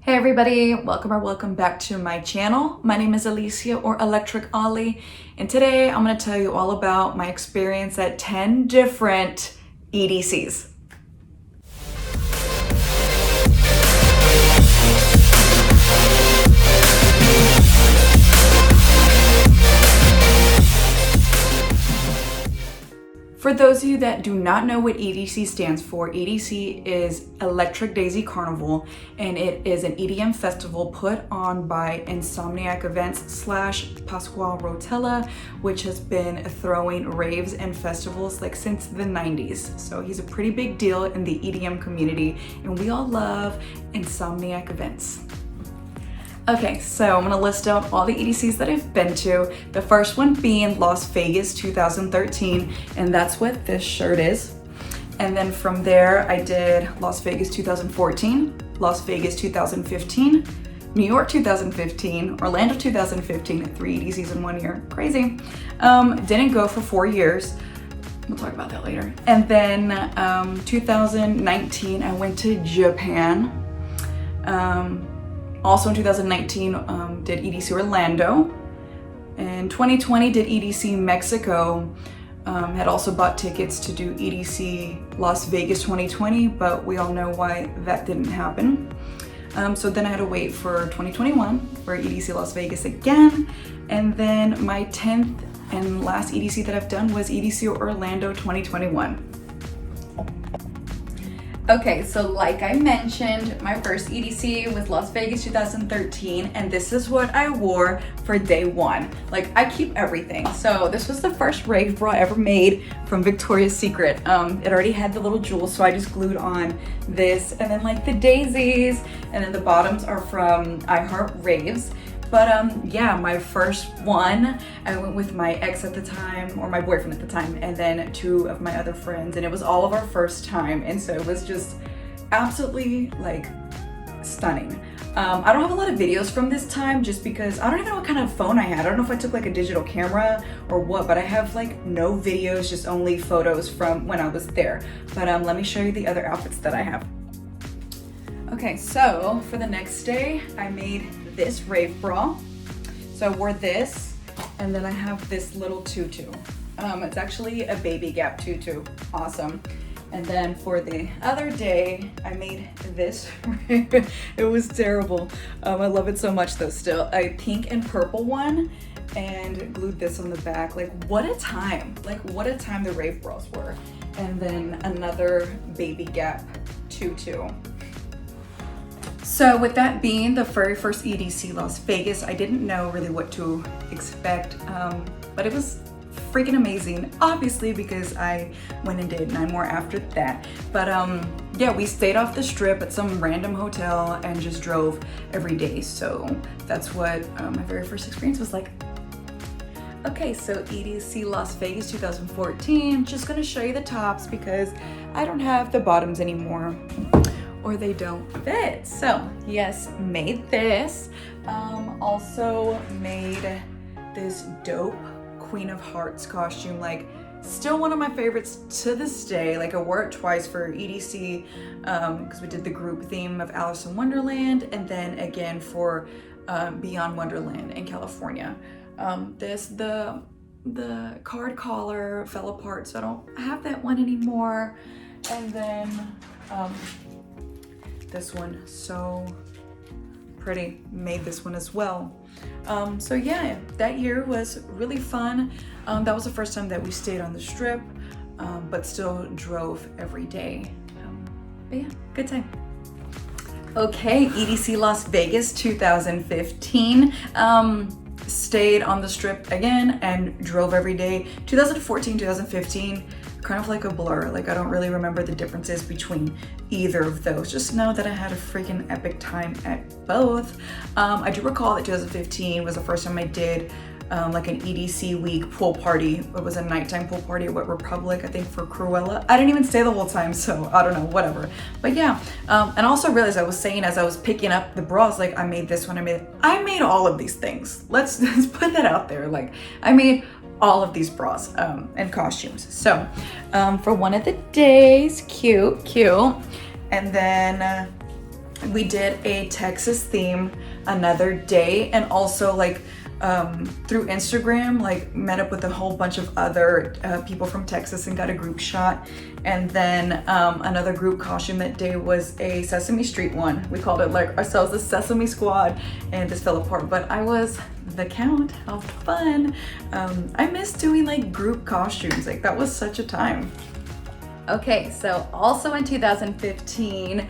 Hey everybody, welcome back to my channel. My name is Alicia or Electric Ollie, and today I'm going to tell you all about my experience at 10 different EDCs. For those of you that do not know what EDC stands for, EDC is Electric Daisy Carnival, and it is an EDM festival put on by Insomniac Events / Pasquale Rotella, which has been throwing raves and festivals like since the 90s. So he's a pretty big deal in the EDM community, and we all love Insomniac Events. Okay, so I'm gonna list out all the EDCs that I've been to. The first one being Las Vegas 2013, and that's what this shirt is. And then from there, I did Las Vegas 2014, Las Vegas 2015, New York 2015, Orlando 2015, 3 EDCs in 1 year, crazy. Didn't go for 4 years. We'll talk about that later. And then 2019, I went to Japan. Also in 2019, did EDC Orlando. In 2020, did EDC Mexico. Had also bought tickets to do EDC Las Vegas 2020, but we all know why that didn't happen. So then I had to wait for 2021 for EDC Las Vegas again. And then my 10th and last EDC that I've done was EDC Orlando 2021. Okay, so like I mentioned, my first EDC was Las Vegas 2013, and this is what I wore for day one. Like, I keep everything. So this was the first rave bra ever made from Victoria's Secret. It already had the little jewels, so I just glued on this, and then like the daisies, and then the bottoms are from I Heart Raves. But yeah, my first one, I went with my ex at the time, or my boyfriend at the time, and then 2 of my other friends, and it was all of our first time, and so it was just absolutely like stunning. I don't have a lot of videos from this time just because I don't even know what kind of phone I had. I don't know if I took like a digital camera or what, but I have like no videos, just only photos from when I was there. But let me show you the other outfits that I have. Okay, so for the next day, I made this rave bra. So I wore this, and then I have this little tutu. It's actually a baby gap tutu, awesome. And then for the other day, I made this. It was terrible. I love it so much though still. A pink and purple one, and glued this on the back. Like what a time, the rave bras were. And then another baby gap tutu. So with that being the very first EDC Las Vegas, I didn't know really what to expect, but it was freaking amazing, obviously, because I went and did 9 more after that. But yeah, we stayed off the strip at some random hotel and just drove every day. So that's what my very first experience was like. Okay, so EDC Las Vegas 2014, just gonna show you the tops because I don't have the bottoms anymore, or they don't fit. So yes, made this. Also made this dope Queen of Hearts costume, like still one of my favorites to this day. Like I wore it twice for EDC because we did the group theme of Alice in Wonderland, and then again for Beyond Wonderland in California. The card collar fell apart, so I don't have that one anymore. And then this one, so pretty, made this one as well. So yeah, that year was really fun. That was the first time that we stayed on the strip, but still drove every day. But yeah, good time. Okay, EDC Las Vegas 2015. Stayed on the strip again and drove every day. 2014, 2015, kind of like a blur. Like I don't really remember the differences between either of those. Just know that I had a freaking epic time at both. I do recall that 2015 was the first time I did like an EDC week pool party. It was a nighttime pool party at Wet Republic, I think for Cruella. I didn't even stay the whole time, so I don't know, whatever. But yeah, and also realized I was saying as I was picking up the bras, like I made this one, I made all of these things. Let's put that out there. Like I made all of these bras and costumes. So for one of the days, cute. And then We did a Texas theme another day, and also like through Instagram, like met up with a whole bunch of other people from Texas and got a group shot. And then another group costume that day was a Sesame Street one. We called it like ourselves the Sesame Squad, and this fell apart, but I was the Count. How fun. I miss doing like group costumes. Like that was such a time. Okay, so also in 2015,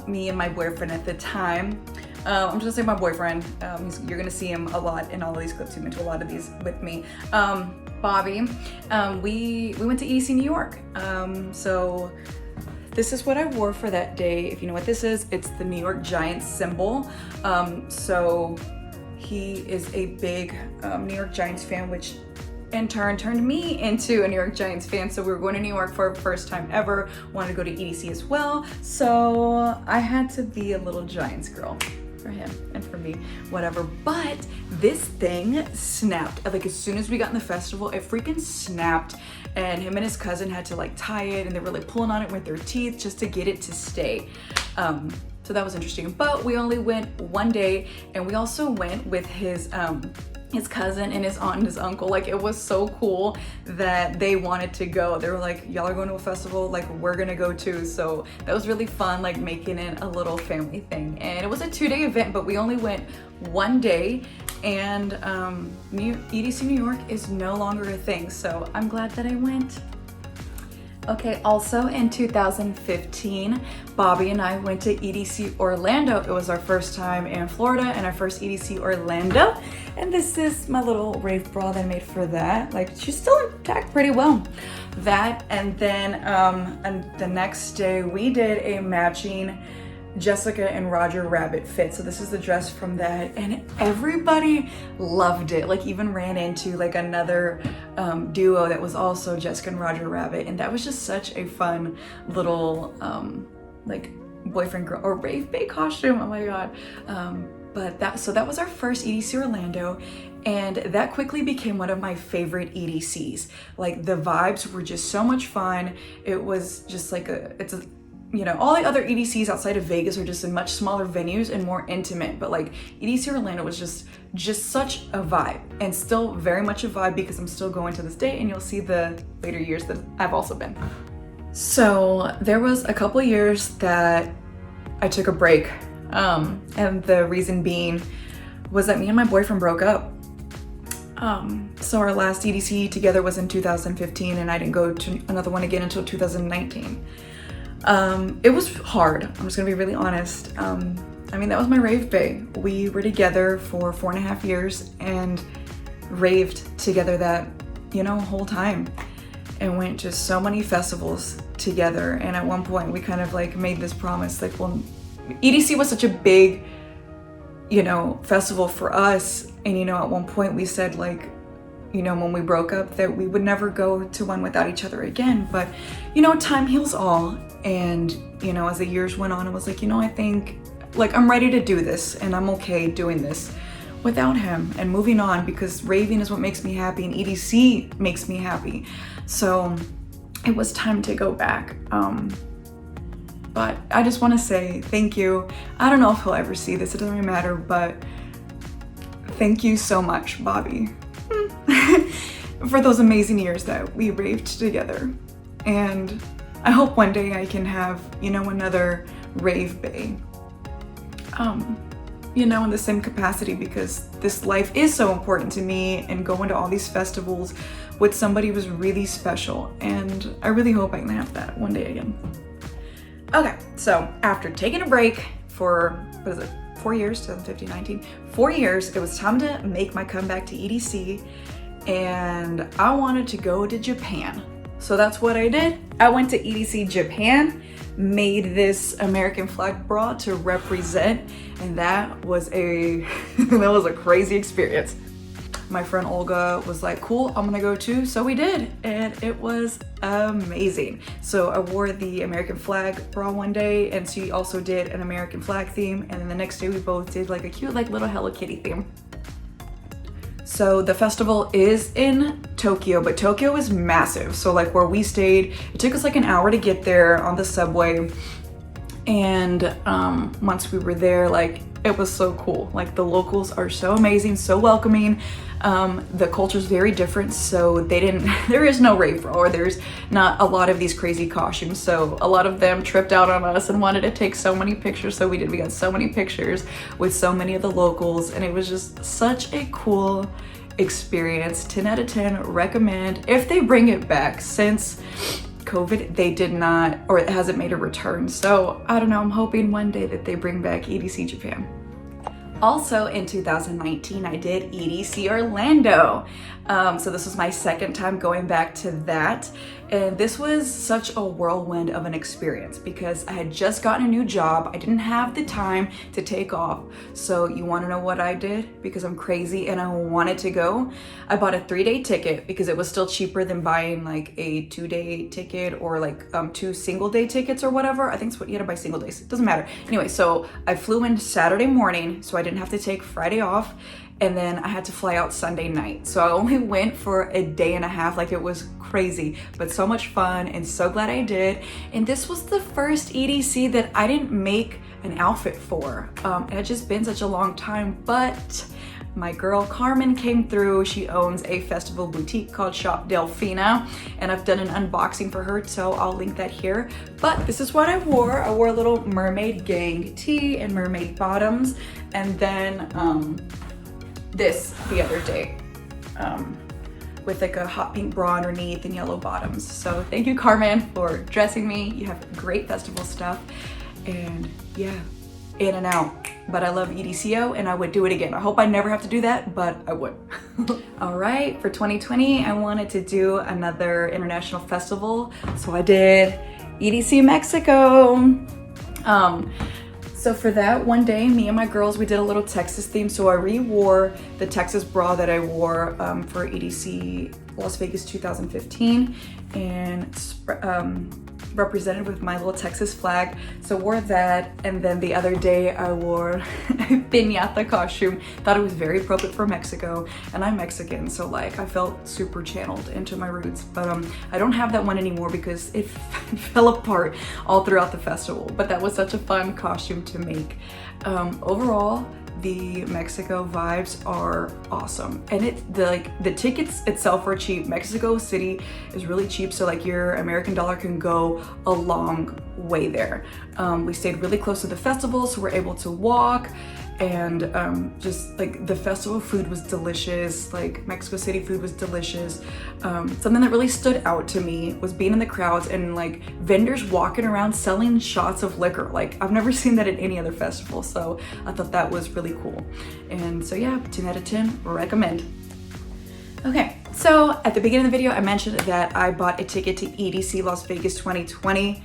me and my boyfriend at the time, I'm just gonna say my boyfriend, you're gonna see him a lot in all of these clips. He went to a lot of these with me. Bobby, we went to EDC New York. So this is what I wore for that day. If you know what this is, it's the New York Giants symbol. So he is a big New York Giants fan, which in turn turned me into a New York Giants fan. So we were going to New York for our first time ever, wanted to go to EDC as well. So I had to be a little Giants girl for him and for me, whatever. But this thing snapped. Like as soon as we got in the festival, it freaking snapped, and him and his cousin had to like tie it, and they were like pulling on it with their teeth just to get it to stay. So that was interesting, but we only went one day, and we also went with his cousin and his aunt and his uncle. Like it was so cool that they wanted to go. They were like, y'all are going to a festival, like we're gonna go too. So that was really fun, like making it a little family thing. And it was a 2-day event, but we only went one day, and EDC New York is no longer a thing. So I'm glad that I went. Okay, also in 2015, Bobby and I went to EDC Orlando. It was our first time in Florida and our first EDC Orlando. And this is my little rave bra that I made for that. Like, she's still intact pretty well. That, and then and the next day we did a matching Jessica and Roger Rabbit fit. So this is the dress from that, and everybody loved it. Like even ran into like another duo that was also Jessica and Roger Rabbit, and that was just such a fun little like boyfriend girl or rave bae costume. Oh my god. But that was our first EDC Orlando, and that quickly became one of my favorite EDCs. Like the vibes were just so much fun. It was just like you know, all the other EDCs outside of Vegas are just in much smaller venues and more intimate, but like EDC Orlando was just such a vibe, and still very much a vibe because I'm still going to this day, and you'll see the later years that I've also been. So there was a couple of years that I took a break, and the reason being was that me and my boyfriend broke up. So our last EDC together was in 2015, and I didn't go to another one again until 2019. It was hard. I'm just gonna be really honest. I mean, that was my rave bae. We were together for 4.5 years and raved together that, you know, whole time, and went to so many festivals together. And at one point we kind of like made this promise, like, well, EDC was such a big, you know, festival for us. And, you know, at one point we said like, you know, when we broke up, that we would never go to one without each other again. But, you know, time heals all. And, you know, as the years went on, I was like, you know, I think like I'm ready to do this, and I'm okay doing this without him and moving on, because raving is what makes me happy and EDC makes me happy. So it was time to go back. But I just want to say thank you. I don't know if he'll ever see this, it doesn't really matter, but thank you so much, Bobby, for those amazing years that we raved together. And I hope one day I can have, you know, another rave bae, you know, in the same capacity, because this life is so important to me, and going to all these festivals with somebody was really special, and I really hope I can have that one day again. Okay, so after taking a break for, what is it, 4 years, 2015, 19, 4 years, it was time to make my comeback to EDC, and I wanted to go to Japan. So that's what I did. I went to EDC Japan, made this American flag bra to represent, and that was a crazy experience. My friend Olga was like, cool, I'm gonna go too. So we did, and it was amazing. So I wore the American flag bra one day, and she also did an American flag theme, and then the next day we both did like a cute like little Hello Kitty theme. So the festival is in Tokyo, but Tokyo is massive. So like where we stayed, it took us like an hour to get there on the subway. And once we were there, like, it was so cool. Like, the locals are so amazing, so welcoming. The culture's very different, so there is no rave bra, or there's not a lot of these crazy costumes. So a lot of them tripped out on us and wanted to take so many pictures. So we did. We got so many pictures with so many of the locals, and it was just such a cool experience. 10 out of 10, recommend. If they bring it back, since COVID, they did not, or it hasn't made a return. So I don't know, I'm hoping one day that they bring back EDC Japan. Also in 2019, I did EDC Orlando. So this was my second time going back to that. And this was such a whirlwind of an experience because I had just gotten a new job. I didn't have the time to take off. So you wanna know what I did? Because I'm crazy and I wanted to go. I bought a 3-day ticket because it was still cheaper than buying like a 2-day ticket or like 2 single-day tickets or whatever. I think it's what you had to buy single days. It doesn't matter. Anyway, so I flew in Saturday morning so I didn't have to take Friday off. And then I had to fly out Sunday night. So I only went for a day and a half. Like, it was crazy, but so much fun and so glad I did. And this was the first EDC that I didn't make an outfit for. It had just been such a long time, but my girl Carmen came through. She owns a festival boutique called Shop Delfina, and I've done an unboxing for her, so I'll link that here. But this is what I wore. I wore a little mermaid gang tee and mermaid bottoms, and then this the other day with like a hot pink bra underneath and yellow bottoms. So thank you, Carmen, for dressing me. You have great festival stuff, and yeah, in and out. But I love EDCO and I would do it again. I hope I never have to do that, but I would. All right, for 2020, I wanted to do another international festival. So I did EDC Mexico. So for that one day, me and my girls, we did a little Texas theme. So I re-wore the Texas bra that I wore for EDC Las Vegas 2015, and represented with my little Texas flag. So wore that, and then the other day I wore a piñata costume. Thought it was very appropriate for Mexico, and I'm Mexican, so like I felt super channeled into my roots. But I don't have that one anymore because it fell apart all throughout the festival. But that was such a fun costume to make. Overall, the Mexico vibes are awesome, and the tickets itself are cheap. Mexico City is really cheap, so like your American dollar can go a long way there. We stayed really close to the festival, so we're able to walk, and just like the festival food was delicious. Like Mexico City food was delicious. Something that really stood out to me was being in the crowds and like vendors walking around selling shots of liquor. Like I've never seen that at any other festival, so I thought that was really cool. And so yeah, 10 out of 10, recommend. Okay, so at the beginning of the video, I mentioned that I bought a ticket to EDC Las Vegas 2020.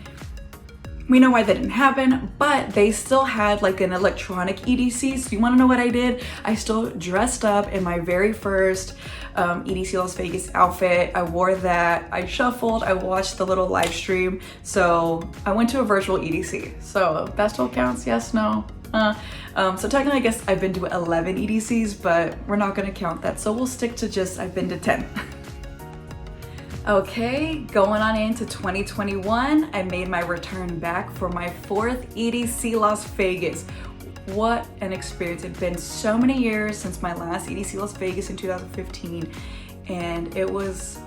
We know why that didn't happen, but they still had like an electronic EDC. So you wanna know what I did? I still dressed up in my very first EDC Las Vegas outfit. I wore that, I shuffled, I watched the little live stream. So I went to a virtual EDC. So festival counts, yes, no? So technically I guess I've been to 11 EDCs, but we're not gonna count that. So we'll stick to just, I've been to 10. Okay, going on into 2021, I made my return back for my 4th EDC Las Vegas. What an experience. It's been so many years since my last EDC Las Vegas in 2015, and it was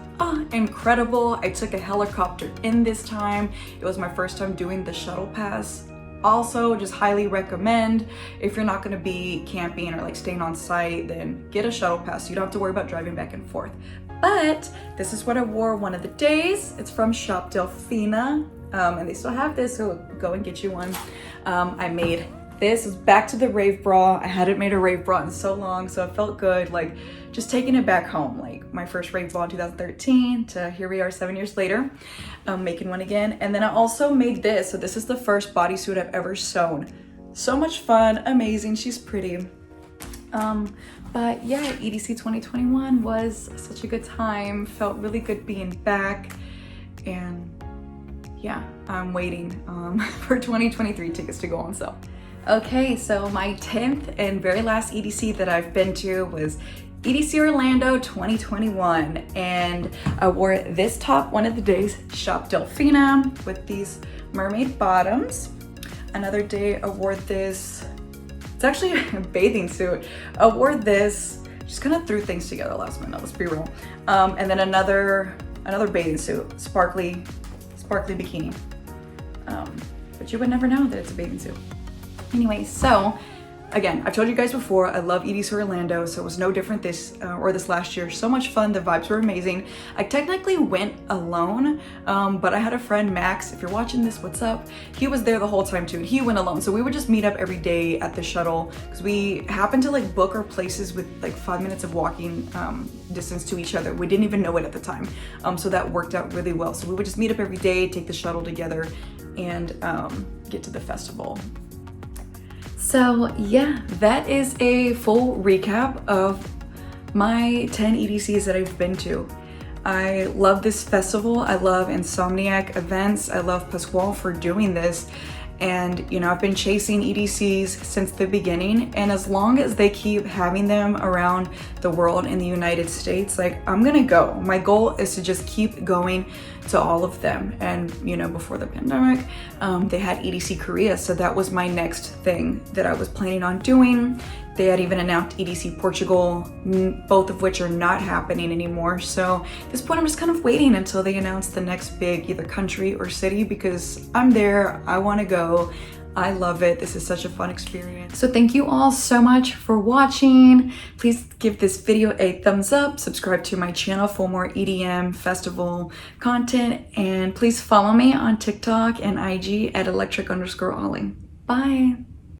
incredible. I took a helicopter in this time. It was my first time doing the shuttle pass. Also, just highly recommend, if you're not gonna be camping or like staying on site, then get a shuttle pass so you don't have to worry about driving back and forth. But this is what I wore one of the days. It's from Shop Delfina, and they still have this, so go and get you one. I made this, it's back to the rave bra. I hadn't made a rave bra in so long, so it felt good, like just taking it back home. Like my first rave bra in 2013 to here we are 7 years later, making one again. And then I also made this. So this is the first bodysuit I've ever sewn. So much fun, amazing, she's pretty. But yeah, EDC 2021 was such a good time. Felt really good being back. And yeah, I'm waiting for 2023 tickets to go on sale. Okay, so my 10th and very last EDC that I've been to was EDC Orlando 2021. And I wore this top one of the days, Shop Delfina, with these mermaid bottoms. Another day I wore this, it's actually a bathing suit. I wore this, just kind of threw things together last minute, let's be real. And then another bathing suit, sparkly bikini. But you would never know that it's a bathing suit. Anyway, so again, I've told you guys before, I love EDC Orlando, so it was no different this last year. So much fun, the vibes were amazing. I technically went alone, but I had a friend, Max, if you're watching this, what's up? He was there the whole time too, and he went alone. So we would just meet up every day at the shuttle, because we happened to like book our places with like 5 minutes of walking distance to each other. We didn't even know it at the time. So that worked out really well. So we would just meet up every day, take the shuttle together, and get to the festival. So yeah, that is a full recap of my 10 EDCs that I've been to. I love this festival. I love Insomniac events. I love Pasquale for doing this. And you know, I've been chasing EDCs since the beginning, and as long as they keep having them around the world in the United States, like, I'm gonna go. My goal is to just keep going to all of them. And you know, before the pandemic, they had EDC Korea, so that was my next thing that I was planning on doing. They had even announced EDC Portugal, both of which are not happening anymore. So at this point, I'm just kind of waiting until they announce the next big either country or city, because I'm there, I wanna go. I love it. This is such a fun experience. So thank you all so much for watching. Please give this video a thumbs up, subscribe to my channel for more EDM festival content, and please follow me on TikTok and IG at electric_ollie. Bye.